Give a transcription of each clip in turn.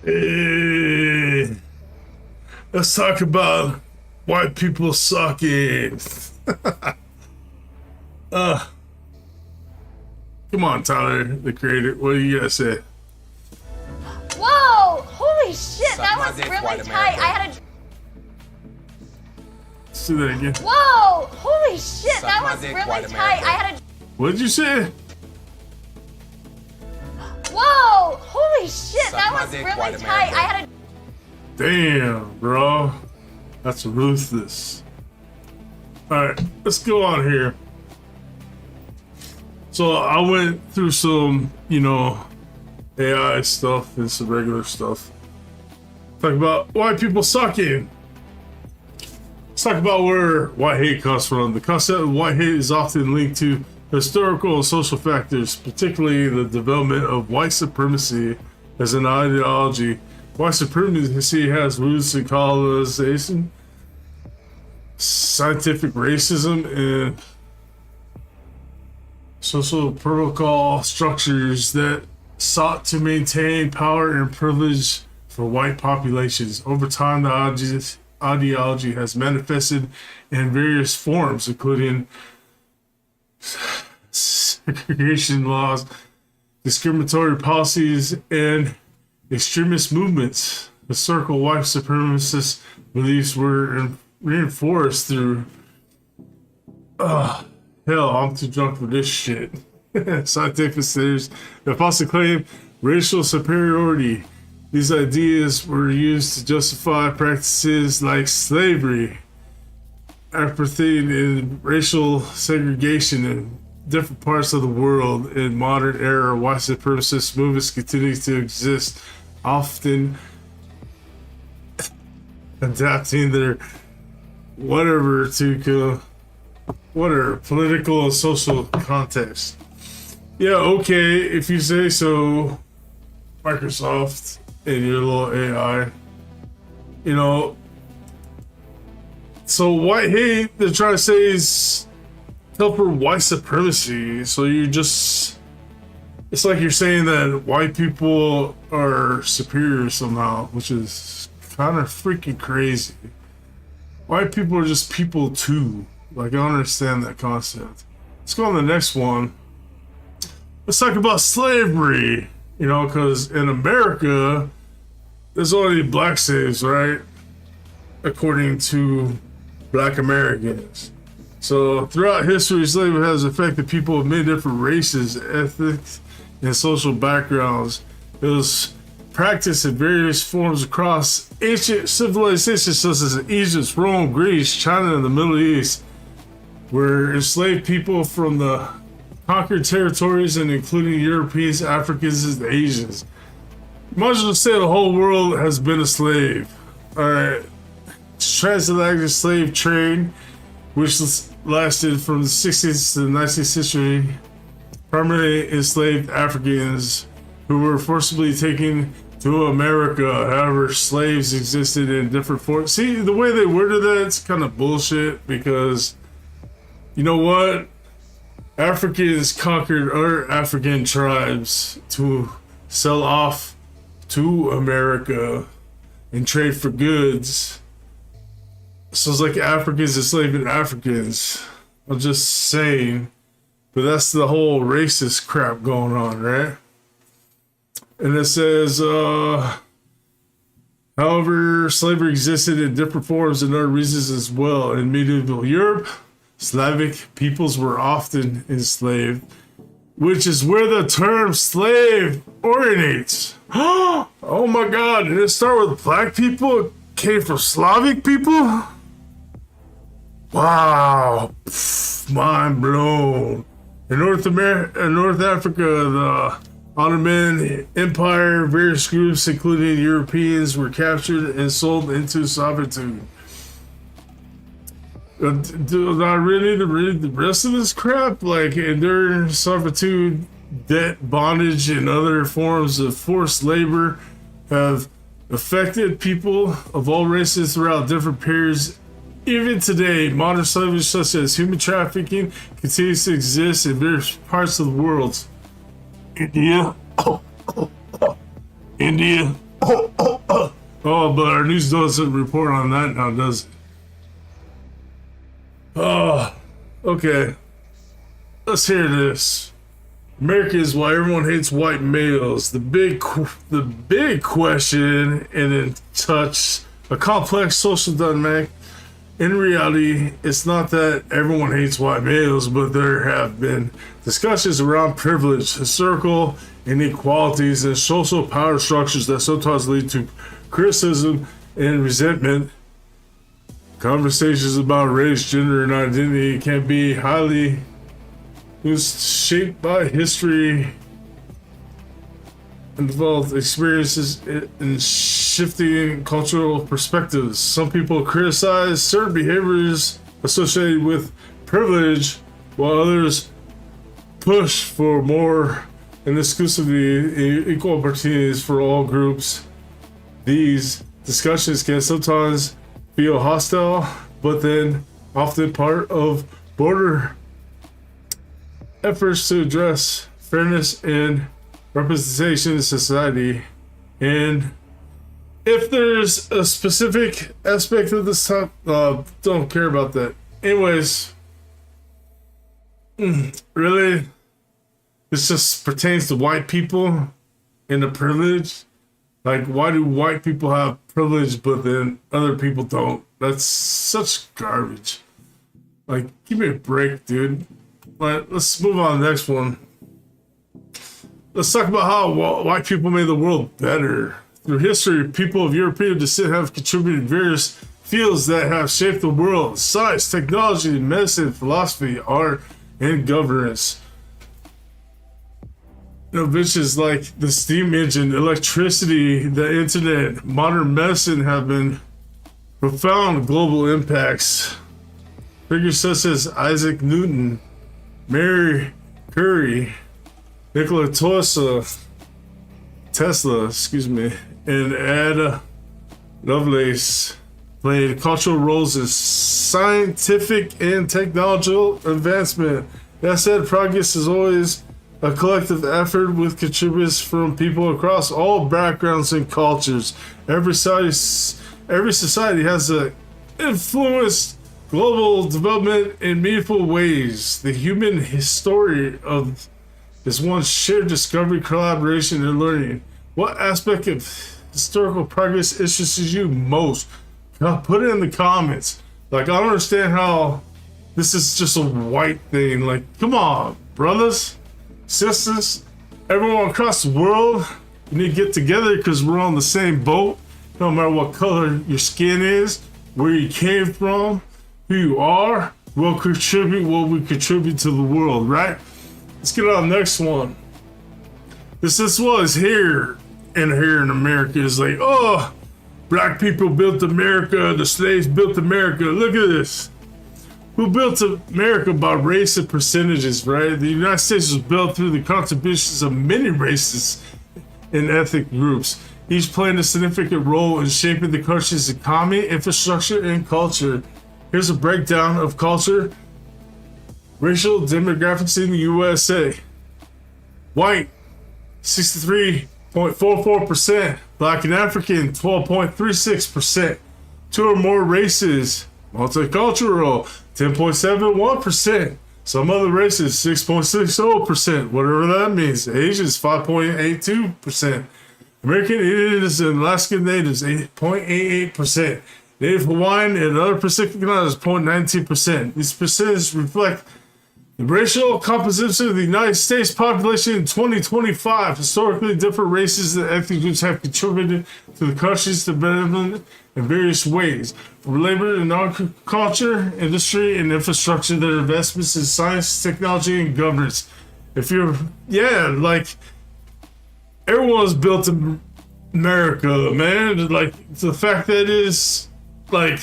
Hey, let's talk about white people sucking. uh, Come on, Tyler, the creator. What do you gotta say? Whoa! Holy shit, that was really tight. I had a. Let's do that again. Whoa! Holy shit, that was really tight. I had a. What did you say? Whoa! Holy shit, that was really tight. I had a. Damn, bro. That's ruthless. Alright, let's go on here. So I went through some, AI stuff and some regular stuff. Talk about white people sucking. Let's talk about where white hate comes from. The concept of white hate is often linked to historical and social factors, particularly the development of white supremacy as an ideology. White supremacy has roots in colonization, scientific racism, and social protocol structures that sought to maintain power and privilege for white populations. Over time, the ideology has manifested in various forms, including segregation laws, discriminatory policies, and extremist movements. Historical white supremacist beliefs were reinforced through hell, I'm too drunk for this shit. Scientific studies that falsely claim racial superiority. These ideas were used to justify practices like slavery, apartheid, and racial segregation in different parts of the world. In modern era, white supremacist movements continue to exist, often adapting their whatever to whatever political and social context. Yeah, okay, if you say so, Microsoft and your little AI. So white hate, they're trying to say is help for white supremacy. So it's like you're saying that white people are superior somehow, which is kind of freaking crazy. White people are just people too. Like, I don't understand that concept. Let's go on to the next one. Let's talk about slavery. Because in America, there's only black slaves, right? According to black Americans. So throughout history, slavery has affected people of many different races, ethnic, and social backgrounds. It was practiced in various forms across ancient civilizations such as Egypt, Rome, Greece, China, and the Middle East, where enslaved people from the conquered territories and including Europeans, Africans, and Asians. Might as well say the whole world has been a slave. Alright. Transatlantic slave trade, which lasted from the 16th to the 19th century, primarily enslaved Africans who were forcibly taken to America. However, slaves existed in different forms. See, the way they worded that, it's kind of bullshit, because you know what? Africans conquered other African tribes to sell off to America and trade for goods. So it's like Africans enslaving Africans. I'm just saying. But that's the whole racist crap going on, right? And it says, however, slavery existed in different forms and other reasons as well. In medieval Europe, Slavic peoples were often enslaved, which is where the term slave originates. Oh my god, did it start with black people? It came from Slavic people? Wow, mind blown. In North Africa, the Ottoman Empire, various groups, including Europeans, were captured and sold into servitude. Do I really need to read the rest of this crap? Like, enduring servitude, debt, bondage, and other forms of forced labor have affected people of all races throughout different periods. Even today, modern slavery such as human trafficking continues to exist in various parts of the world. India, Oh, but our news doesn't report on that now, does it? Oh, okay. Let's hear this. America is why everyone hates white males. The big question, and in touch a complex social dynamic. In reality, it's not that everyone hates white males, but there have been discussions around privilege, historical inequalities, and social power structures that sometimes lead to criticism and resentment. Conversations about race, gender, and identity can be highly shaped by history and developed experiences and shifting cultural perspectives. Some people criticize certain behaviors associated with privilege, while others push for more and exclusively equal opportunities for all groups. These discussions can sometimes feel hostile, but then often part of broader efforts to address fairness and representation in society. And if there's a specific aspect of this topic, don't care about that. Anyways, really, this just pertains to white people and the privilege. Like, why do white people have privilege but then other people don't? That's such garbage. Like, give me a break, dude. Like, let's move on to the next one. Let's talk about how white people made the world better. Through history, people of European descent have contributed various fields that have shaped the world: science, technology, medicine, philosophy, art, and governance. Innovations like the steam engine, electricity, the internet, modern medicine have been profound global impacts. Figures such as Isaac Newton, Mary Curie, Nikola Tesla, and Ada Lovelace played cultural roles in scientific and technological advancement. That said, progress is always a collective effort with contributors from people across all backgrounds and cultures. Every society has influenced global development in meaningful ways. The human history is one shared discovery, collaboration, and learning. What aspect of historical progress interests you most? Put it in the comments. Like, I don't understand how this is just a white thing. Like, come on, brothers, sisters, everyone across the world, we need to get together because we're on the same boat. No matter what color your skin is, where you came from, who you are, we'll contribute what we contribute to the world, right? Let's get on the next one. This was here in America. It's like, oh, black people built America, the slaves built America. Look at this. Who built America by race and percentages, right? The United States was built through the contributions of many races and ethnic groups, each playing a significant role in shaping the country's economy, infrastructure, and culture. Here's a breakdown of culture, racial demographics in the USA. White, 63.44%. Black and African, 12.36%. Two or more races. Multicultural, 10.71%. Some other races, 6.60%. Whatever that means. Asians, 5.82%. American Indians and Alaskan Natives, 8.88%. Native Hawaiian and other Pacific Islanders, 0.92%. These percentages reflect the racial composition of the United States population in 2025. Historically, different races and ethnic groups have contributed to the country's development in various ways. From labor and agriculture, industry, and infrastructure, their investments in science, technology, and governance. Like, everyone's built America, man. Like, the fact that it is, like,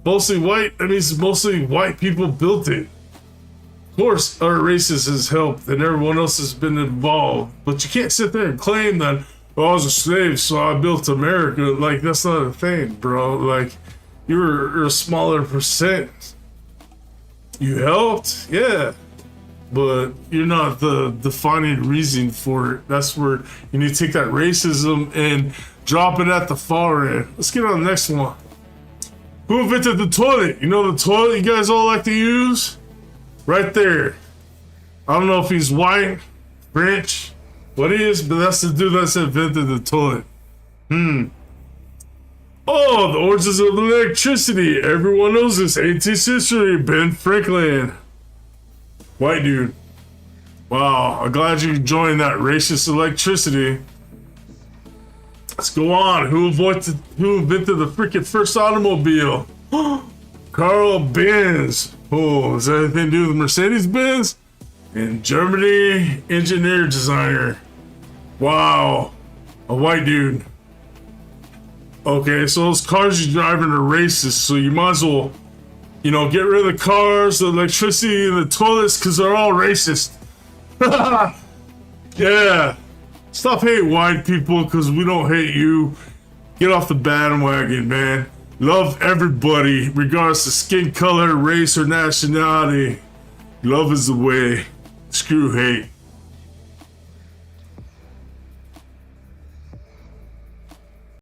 mostly white, that means mostly white people built it. Of course, other races has helped and everyone else has been involved, but you can't sit there and claim that, oh, I was a slave, so I built America. Like, that's not a thing, bro. Like, you're a smaller percent. You helped, yeah. but you're not the defining reason for it. That's where you need to take that racism and drop it at the far end. Let's get on the next one. Who invented the toilet? You know the toilet you guys all like to use? Right there. I don't know if he's white, French, what he is, but that's the dude that's invented the toilet. Oh, the origins of electricity. Everyone knows this. 18th century, Ben Franklin. White dude. Wow, I'm glad you joined that racist electricity. Let's go on. Who invented the freaking first automobile? Carl Benz. Oh, does that have anything to do with Mercedes-Benz? In Germany, engineer, designer. Wow, a white dude. Okay, so those cars you're driving are racist, so you might as well, you know, get rid of the cars, the electricity, and the toilets, because they're all racist. Yeah. Stop hating white people, because we don't hate you. Get off the bandwagon, man. Love everybody, regardless of skin color, race, or nationality. Love is the way. Screw hate.